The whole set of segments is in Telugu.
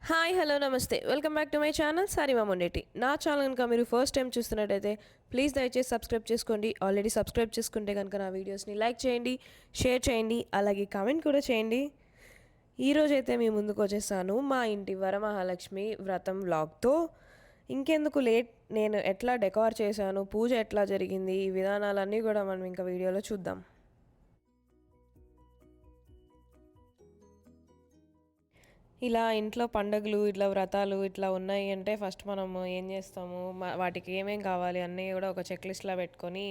హాయ్ హలో నమస్తే welcome back to my channel Sarima Mondeti. నా ఛానల్ కనుక మీరు ఫస్ట్ టైం చూస్తున్నట్టయితే ప్లీజ్ దయచేసి సబ్స్క్రైబ్ చేసుకోండి. ఆల్రెడీ సబ్స్క్రైబ్ చేసుకుంటే కనుక నా వీడియోస్ని లైక్ చేయండి, షేర్ చేయండి, అలాగే కామెంట్ కూడా చేయండి. ఈరోజైతే మీ ముందుకు వచ్చేసాను మా ఇంటి వరమహాలక్ష్మి వ్రతం వ్లాగ్తో. ఇంకెందుకు లేట్, నేను ఎట్లా డెకార్ చేశాను, పూజ ఎట్లా జరిగింది, ఈ విధానాలన్నీ కూడా మనం ఇంకా వీడియోలో చూద్దాం. ఇలా ఇంట్లో పండుగలు, ఇట్లా వ్రతాలు ఇట్లా ఉన్నాయి అంటే ఫస్ట్ మనము ఏం చేస్తాము, వాటికి ఏమేం కావాలి అన్నీ కూడా ఒక చెక్ లిస్ట్‌లా పెట్టుకొని,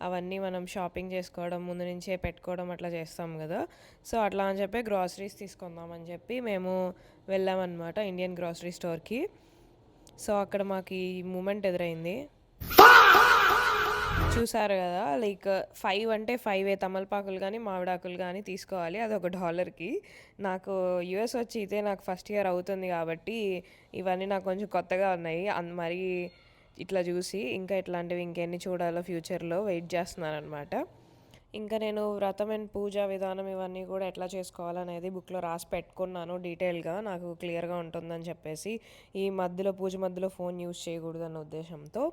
అవన్నీ మనం షాపింగ్ చేసుకోవడం, ముందు నుంచే పెట్టుకోవడం అట్లా చేస్తాం కదా! సో, అట్లా అని చెప్పి గ్రాసరీస్ తీసుకుందాం అని చెప్పి మేము వెళ్ళామన్నమాట ఇండియన్ గ్రాసరీ స్టోర్‌కి. సో, అక్కడ మాకు ఈ మూమెంట్ ఎదురైంది. చూసారు కదా! లైక్ 5 అంటే 5 తమలపాకులు గానీ, మామిడాకులు గానీ తీసుకోవాలి. అదొక $1కి. నాకు యూఎస్ వచ్చి ఇదే నాకు ఫస్ట్ ఇయర్ అవుతుంది కాబట్టి, ఇవన్నీ నాకు కొంచెం కొత్తగా ఉన్నాయి. మరీ ఇట్లా చూసి ఇంకా ఇట్లాంటివి ఇంకెన్ని చూడాలో ఫ్యూచర్‌లో వెయిట్ చేస్తున్నాననమాట. ఇంకా నేను వ్రతం అండ్ పూజా విధానం ఇవన్నీ కూడా ఎట్లా చేసుకోవాలనేది బుక్‌లో రాసి పెట్టుకున్నాను డీటెయిల్‌గా. నాకు క్లియర్‌గా ఉంటుందని చెప్పేసి. ఈ మధ్యలో పూజ మధ్యలో ఫోన్ యూజ్ చేయకూడదన్న ఉద్దేశంతో.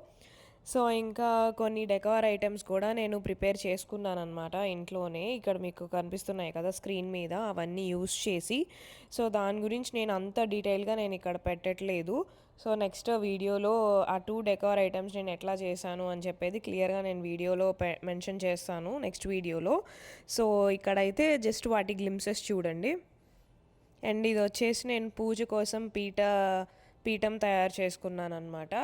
సో, ఇంకా కొన్ని డెకార్ ఐటెమ్స్ కూడా నేను ప్రిపేర్ చేసుకున్నాననమాట ఇంట్లోనే. ఇక్కడ మీకు కనిపిస్తున్నాయి కదా స్క్రీన్ మీద, అవన్నీ యూజ్ చేసి. సో, దాని గురించి నేను అంత డీటెయిల్‌గా నేను ఇక్కడ పెట్టట్లేదు. సో, నెక్స్ట్ వీడియోలో ఆ 2 డెకార్ ఐటెమ్స్ నేను ఎట్లా చేశాను అని చెప్పేది క్లియర్‌గా నేను వీడియోలో మెన్షన్ చేస్తాను నెక్స్ట్ వీడియోలో. సో, ఇక్కడైతే జస్ట్ వాటి గ్లింప్సెస్ చూడండి. అండ్ ఇది వచ్చేసి నేను పూజ కోసం పీఠం తయారు చేసుకున్నాననమాట.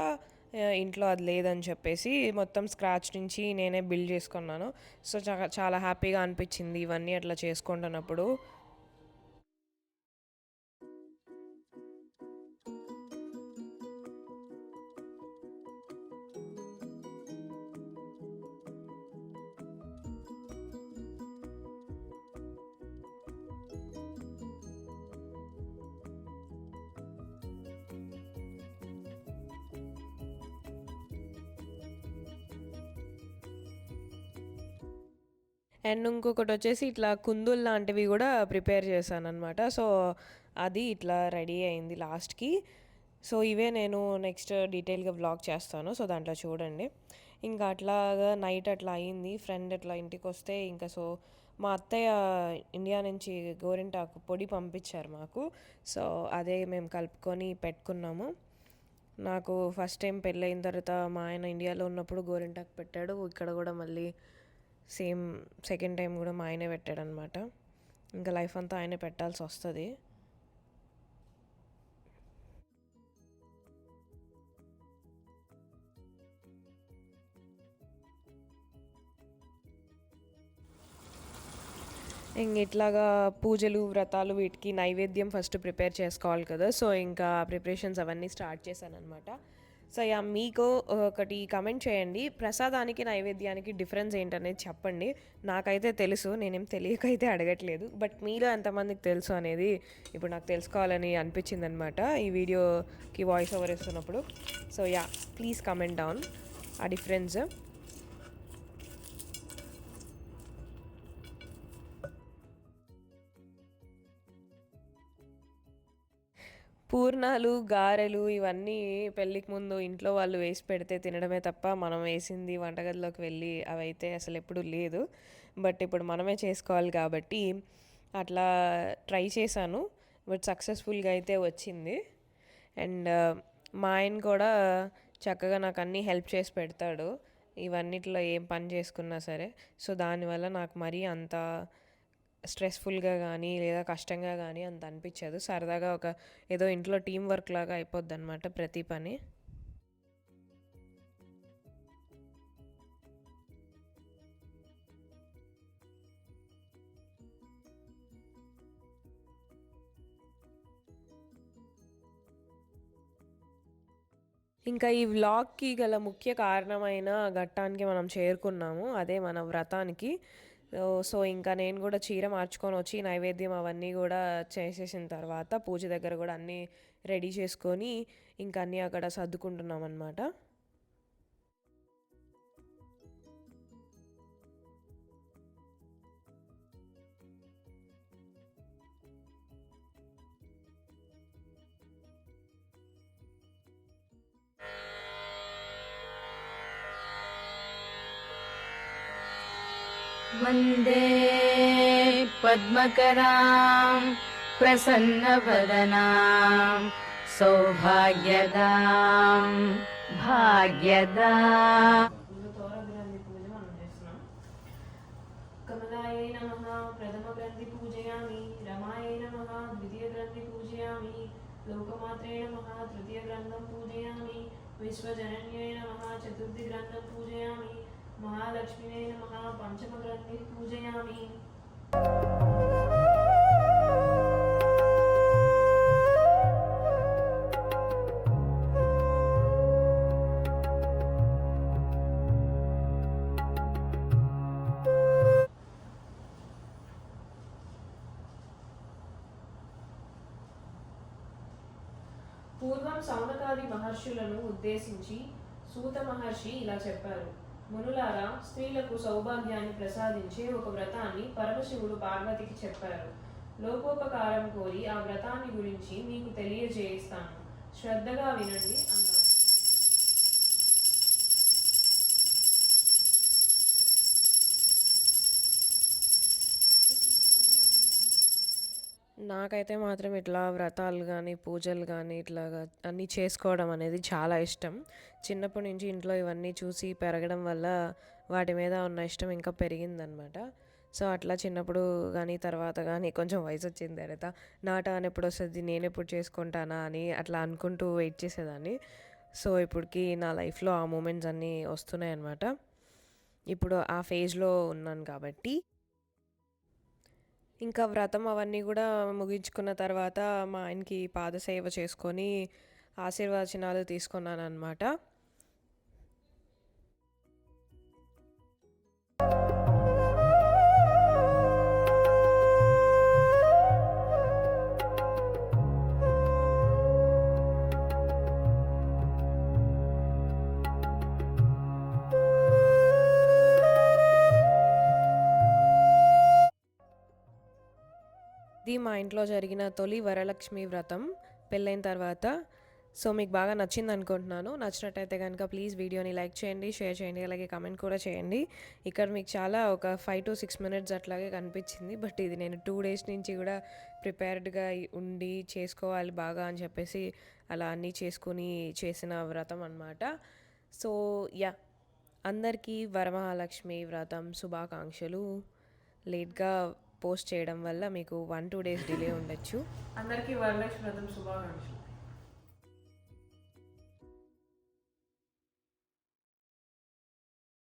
ఇంట్లో అది లేదని చెప్పేసి మొత్తం స్క్రాచ్ నుంచి నేనే బిల్డ్ చేసుకున్నాను. సో, చాలా హ్యాపీగా అనిపించింది ఇవన్నీ అట్లా చేసుకుంటున్నప్పుడు. అండ్ ఇంకొకటొచ్చేసి ఇట్లా కుందులు లాంటివి గూడా ప్రిపేర్ చేశాననమాట. సో, అది ఇట్లా రెడీ అయింది లాస్ట్‌కి. సో, ఇవే నేను నెక్స్ట్ డీటెయిల్‌గా వ్లాగ్ చేస్తాను. సో, దాంట్లో చూడండి. ఇంకా అట్లాగా నైట్ అట్లా అయింది. ఫ్రెండ్ అట్లా ఇంటికొస్తే ఇంకా సో, మా అత్తయ్య ఇండియా నుంచి గోరింటాకు పొడి పంపించారు మాకు. సో, అదే మేము కలుపుకొని పెట్టుకున్నాము. నాకు ఫస్ట్ టైం పెళ్ళయిన తర్వాత మా ఆయన ఇండియాలో ఉన్నప్పుడు గోరింటాకు పెట్టాడు. ఇక్కడ గూడా మళ్ళీ సేమ్ సెకండ్ టైం కూడా మా ఆయనే పెట్టాడనమాట. ఇంకా లైఫ్ అంతా ఆయనే పెట్టాల్సి వస్తుంది. ఇంక ఇట్లాగా పూజలు వ్రతాలు వీటికి నైవేద్యం ఫస్ట్ ప్రిపేర్ చేసుకోవాలి కదా! సో, ఇంకా ప్రిపరేషన్స్ అవన్నీ స్టార్ట్ చేశాననమాట. So, yeah! మీకు ఒకటి కమెంట్ చేయండి. ప్రసాదానికి, నైవేద్యానికి డిఫరెన్స్ ఏంటనేది చెప్పండి. నాకైతే తెలుసు. నేనేం తెలియకైతే అడగట్లేదు. బట్ మీలో ఎంతమందికి తెలుసు అనేది ఇప్పుడు నాకు తెలుసుకోవాలని అనిపించిందనమాట ఈ వీడియోకి వాయిస్ ఓవర్ ఇస్తున్నప్పుడు. So, yeah! Please comment down ఆ డిఫరెన్స్. పూర్ణాలు, గారెలు ఇవన్నీ పెళ్ళికి ముందు ఇంట్లో వాళ్ళు వేసి పెడితే తినడమే తప్ప, మనం వేసింది వంటగదిలోకి వెళ్ళి అవైతే అసలెప్పుడు లేదు. బట్ ఇప్పుడు మనమే చేసుకోవాలి కాబట్టి అట్లా ట్రై చేశాను. బట్ సక్సెస్‌ఫుల్‌గా అయితే వచ్చింది. అండ్ మా ఆయన కూడా చక్కగా నాకు అన్నీ హెల్ప్ చేసి పెడతాడు. ఇవన్నిట్లో ఏం పని చేసుకున్నా సరే. సో, దానివల్ల నాకు మరీ అంత స్ట్రెస్‌ఫుల్‌గా గానీ, లేదా కష్టంగా గానీ అంత అనిపిచ్చదు. సరదాగా ఏదో ఇంట్లో టీమ్ వర్క్ లాగా అయిపోద్దనమాట ప్రతి పని. ఇంకా ఈ వ్లాగ్‌కి గల ముఖ్య కారణమైన ఘట్టానికి మనం చేరుకున్నాము. అదే మన వ్రతానికి. సో, ఇంకా నేను గూడా చీర మార్చుకొనొచ్చి నైవేద్యం అవన్నీ గూడా చేసేసిన తర్వాత పూజ దగ్గర గూడా అన్నీ రెడీ చేసుకొని, ఇంక అన్నీ అక్కడ సర్దుకుంటున్నామనమాట. वन्दे पद्मकरां प्रसन्नवदनां सौभाग्यदां भाग्यदा कमलायै नमः प्रथमग्रन्थि पूजयामि, रमायै नमः द्वितीयग्रन्थि पूजयामि, लोकमात्रे नमः तृतीयग्रन्थं पूजयामि, विश्वजनन्यै नमः चतुर्थीग्रन्थं पूजयामि, महालक्ष्मीयै नमः पञ्चमग्रन्थि पूजयामि. పూర్వం సౌనకాది మహర్షులను ఉద్దేశించి సూత మహర్షి ఇలా చెప్పారు. మునులారా, స్త్రీలకు సౌభాగ్యాన్ని ప్రసాదించే ఒక వ్రతాన్ని పరమశివుడు పార్వతికి చెప్పారు. లోకోపకారం కోరి ఆ వ్రతాన్ని గురించి మీకు తెలియజేయిస్తాను, శ్రద్ధగా వినండి అన్నారు. నాకైతే మాత్రం ఇట్లా వ్రతాలు కానీ పూజలు కానీ ఇట్లాగా అన్నీ చేసుకోవడం అనేది చాలా ఇష్టం. చిన్నప్పటి నుంచి ఇంట్లో ఇవన్నీ చూసి పెరగడం వల్ల వాటి మీద ఉన్న ఇష్టం ఇంకా పెరిగిందనమాట. సో అట్లా చిన్నప్పుడు కానీ తర్వాత కానీ కొంచెం వయసు వచ్చిన తర్వాత నా టర్న్ ఎప్పుడు వస్తుంది, నేను ఎప్పుడు చేసుకుంటానా అని అట్లా అనుకుంటూ వెయిట్ చేసేదాన్ని. సో ఇప్పటికి నా లైఫ్లో ఆ మూమెంట్స్ అన్నీ వస్తున్నాయి అన్నమాట. ఇప్పుడు ఆ ఫేజ్లో ఉన్నాను కాబట్టి ఇంకా వ్రతం అవన్నీ కూడా ముగించుకున్న తర్వాత మా ఆయనకి పాదసేవ చేసుకొని ఆశీర్వచనాలు తీసుకున్నానమాట. ఇది మా ఇంట్లో జరిగిన తొలి వరలక్ష్మి వ్రతం పెళ్ళైన తర్వాత. సో మీకు బాగా నచ్చింది అనుకుంటున్నాను. నచ్చినట్టయితే కనుక ప్లీజ్ వీడియోని లైక్ చేయండి, షేర్ చేయండి, అలాగే కమెంట్ కూడా చేయండి. ఇక్కడ మీకు చాలా ఒక 5 to 6 minutes అట్లాగే కనిపించింది. బట్ ఇది నేను 2 days నుంచి కూడా ప్రిపేర్డ్గా ఉండి చేసుకోవాలి బాగా అని చెప్పేసి అలా అన్నీ చేసుకుని చేసిన వ్రతం అనమాట. సో యా, అందరికీ వరమహాలక్ష్మి వ్రతం శుభాకాంక్షలు. లేట్గా పోస్ట్ చేయడం వల్ల మీకు 1-2 days డిలే ఉండొచ్చు. అందరికీ వరలక్ష్మి వ్రతం శుభాకాంక్షలు.